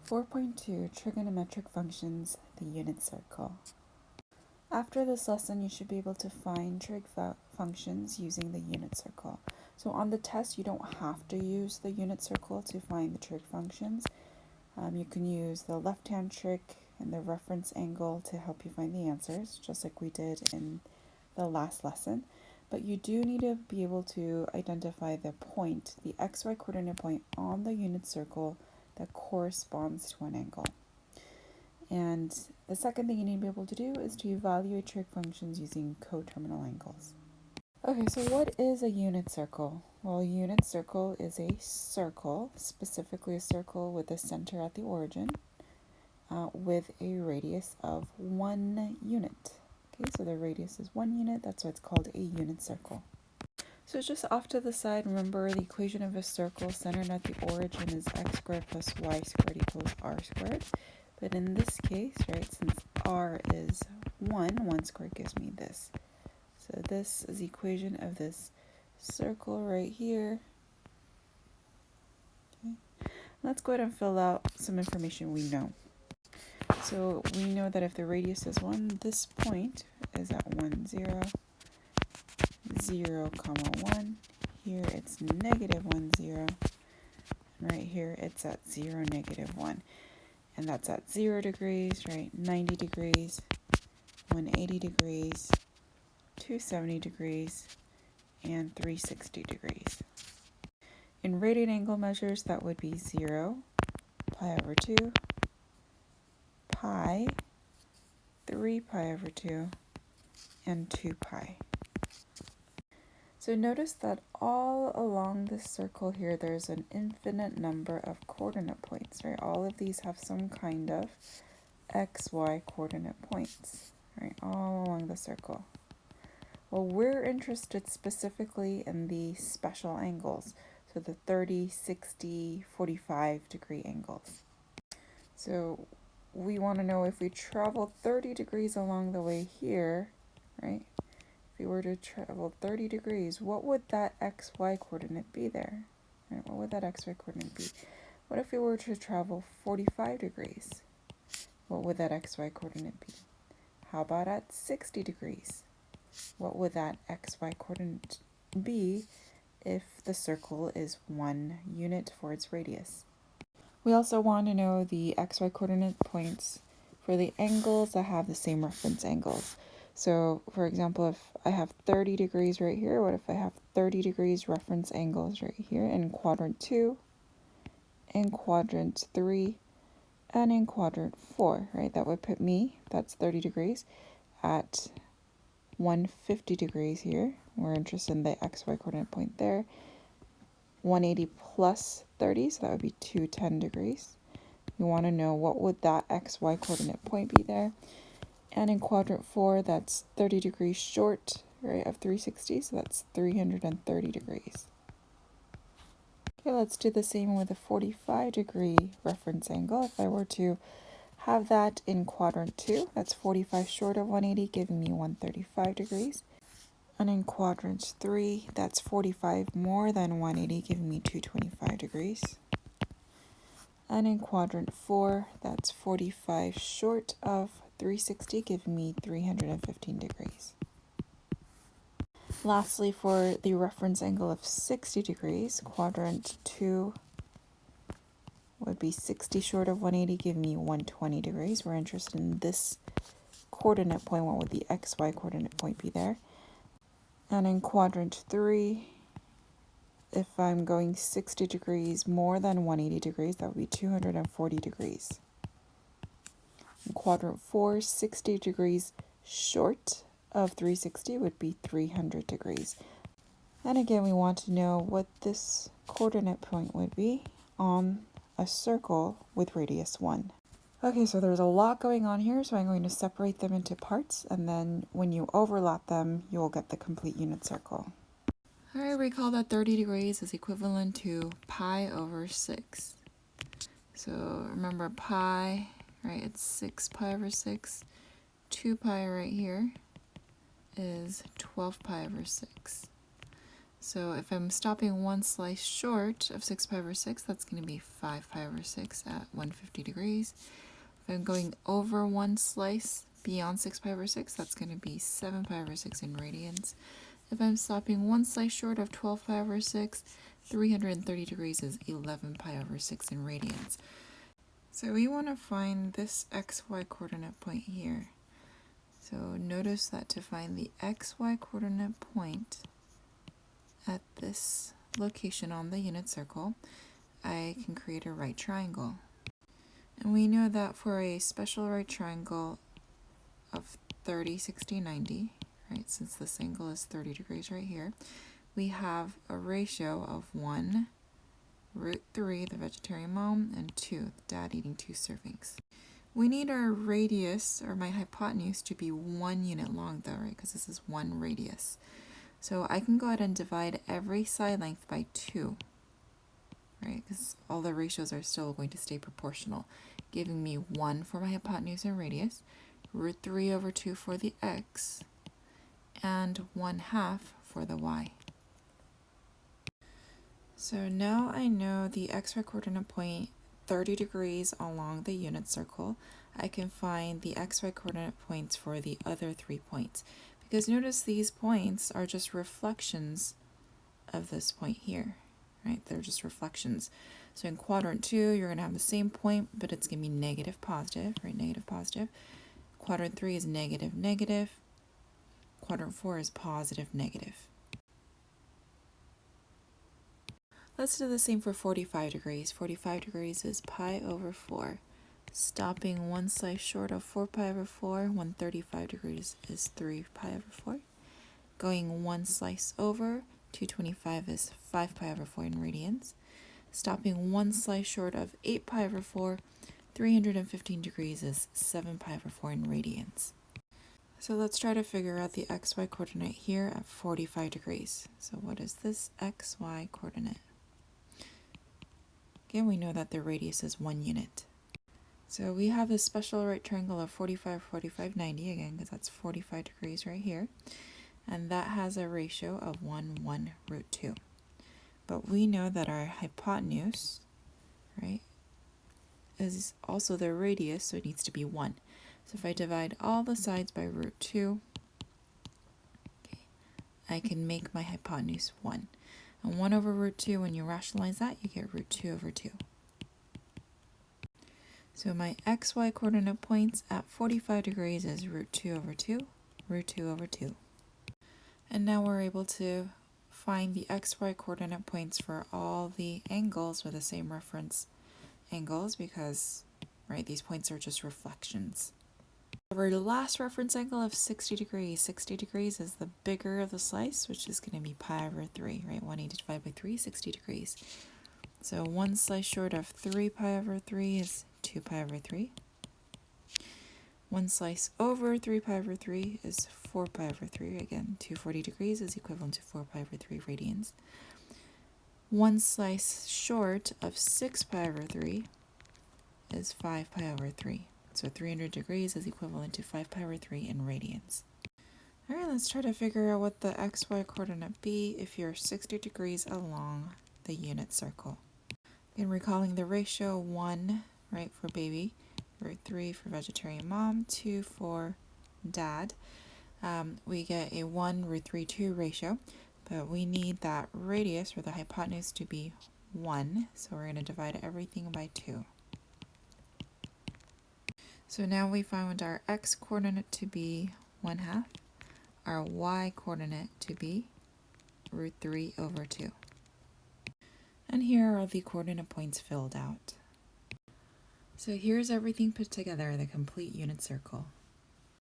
4.2 Trigonometric Functions, the unit circle. After this lesson, you should be able to find trig functions using the unit circle. So on the test, you don't have to use the unit circle to find the trig functions. You can use the left-hand trig and the reference angle to help you find the answers, just like we did in the last lesson. But you do need to be able to identify the point, the xy coordinate point on the unit circle that corresponds to an angle. And the second thing you need to be able to do is to evaluate trig functions using coterminal angles. Okay, so what is a unit circle? Well, a unit circle is a circle, specifically a circle with a center at the origin, with a radius of 1 unit. Okay, so the radius is 1 unit, that's why it's called a unit circle. So just off to the side, remember the equation of a circle centered at the origin is x squared plus y squared equals r squared. But in this case, right, since r is 1 squared gives me this. So this is the equation of this circle right here. Okay. Let's go ahead and fill out some information we know. So we know that if the radius is 1, this point is at 1, 0, 0, 1. Here it's negative 1, 0. And right here it's at 0, negative 1. And that's at 0 degrees, right? 90 degrees, 180 degrees, 270 degrees, and 360 degrees. In radian angle measures, that would be 0, pi over 2, pi, 3 pi over 2, and 2 pi. So notice that all along this circle here, there's an infinite number of coordinate points, right? All of these have some kind of xy coordinate points, right? All along the circle. Well, we're interested specifically in the special angles, so the 30, 60, 45 degree angles. So we want to know if we travel 30 degrees along the way here, right? If we were to travel 30 degrees, what would that xy coordinate be there? Right? What would that xy coordinate be? What if we were to travel 45 degrees? What would that xy coordinate be? How about at 60 degrees? What would that xy coordinate be if the circle is 1 unit for its radius? We also want to know the xy coordinate points for the angles that have the same reference angles. So, for example, if I have 30 degrees right here, what if I have 30 degrees reference angles right here in quadrant 2, in quadrant 3, and in quadrant 4, right? That would put me, that's 30 degrees, at 150 degrees here. We're interested in the xy coordinate point there. 180 plus 30, so that would be 210 degrees. We want to know what would that xy coordinate point be there. And in quadrant 4, that's 30 degrees short, right, of 360, so that's 330 degrees. Okay, let's do the same with a 45 degree reference angle. If I were to have that in quadrant 2, that's 45 short of 180, giving me 135 degrees. And in quadrant 3, that's 45 more than 180, giving me 225 degrees. And in quadrant 4, that's 45 short of 360, giving me 315 degrees. Lastly, for the reference angle of 60 degrees, quadrant 2 would be 60 short of 180, giving me 120 degrees. We're interested in this coordinate point. What would the xy coordinate point be there? And in quadrant 3, if I'm going 60 degrees more than 180 degrees, that would be 240 degrees. In quadrant 4, 60 degrees short of 360 would be 300 degrees. And again, we want to know what this coordinate point would be on a circle with radius 1. Okay, so there's a lot going on here, so I'm going to separate them into parts, and then when you overlap them, you'll get the complete unit circle. All right, recall that 30 degrees is equivalent to pi over 6. So remember pi, right, it's 6 pi over 6. 2 pi right here is 12 pi over 6. So if I'm stopping one slice short of 6 pi over 6, that's going to be 5 pi over 6 at 150 degrees. If I'm going over one slice beyond 6 pi over 6, that's going to be 7 pi over 6 in radians. If I'm stopping one slice short of 12 pi over 6, 330 degrees is 11 pi over 6 in radians. So we want to find this xy coordinate point here. So notice that to find the xy coordinate point at this location on the unit circle, I can create a right triangle. And we know that for a special right triangle of 30, 60, 90, right, since this angle is 30 degrees right here, we have a ratio of 1 root 3, the vegetarian mom, and 2, dad eating 2 servings. We need our radius, or my hypotenuse, to be 1 unit long though, right, because this is 1 radius. So I can go ahead and divide every side length by 2, right, because all the ratios are still going to stay proportional, giving me 1 for my hypotenuse and radius, root 3 over 2 for the x, and 1/2 for the y. So now I know the xy coordinate point 30 degrees along the unit circle. I can find the xy coordinate points for the other 3 points. Because notice these points are just reflections of this point here, right? They're just reflections. So in quadrant 2, you're going to have the same point, but it's going to be negative, positive, right? Negative, positive. Quadrant 3 is negative, negative. Quadrant 4 is positive, negative. Let's do the same for 45 degrees. 45 degrees is pi over 4. Stopping one slice short of 4 pi over 4, 135 degrees is 3 pi over 4. Going one slice over, 225 is 5 pi over 4 in radians. Stopping one slice short of 8 pi over 4, 315 degrees is 7 pi over 4 in radians. So let's try to figure out the xy coordinate here at 45 degrees. So what is this xy coordinate? Again, we know that the radius is 1 unit. So we have this special right triangle of 45, 45, 90, again, because that's 45 degrees right here. And that has a ratio of 1, 1, root 2. But we know that our hypotenuse, right, is also the radius, so it needs to be 1. So if I divide all the sides by root 2, okay, I can make my hypotenuse 1. And 1 over root 2, when you rationalize that, you get root 2 over 2. So my xy coordinate points at 45 degrees is root 2 over 2, root 2 over 2. And now we're able to find the xy coordinate points for all the angles with the same reference angles because, right, these points are just reflections. Our last reference angle of 60 degrees. 60 degrees is the bigger of the slice, which is going to be pi over 3, right? 180 divided by 3, 60 degrees. So one slice short of 3 pi over 3 is 2 pi over 3. One slice over 3 pi over 3 is 4 pi over 3. Again, 240 degrees is equivalent to 4 pi over 3 radians. One slice short of 6 pi over 3 is 5 pi over 3. So 300 degrees is equivalent to 5 pi over 3 in radians. All right, let's try to figure out what the xy coordinate be if you're 60 degrees along the unit circle. Again, recalling the ratio 1, right, for baby, root 3 for vegetarian mom, 2 for dad. We get a 1 root 3 2 ratio, but we need that radius or the hypotenuse to be 1, so we're going to divide everything by 2. So now we found our x coordinate to be 1/2, our y coordinate to be root 3 over 2. And here are the coordinate points filled out. So here's everything put together, the complete unit circle.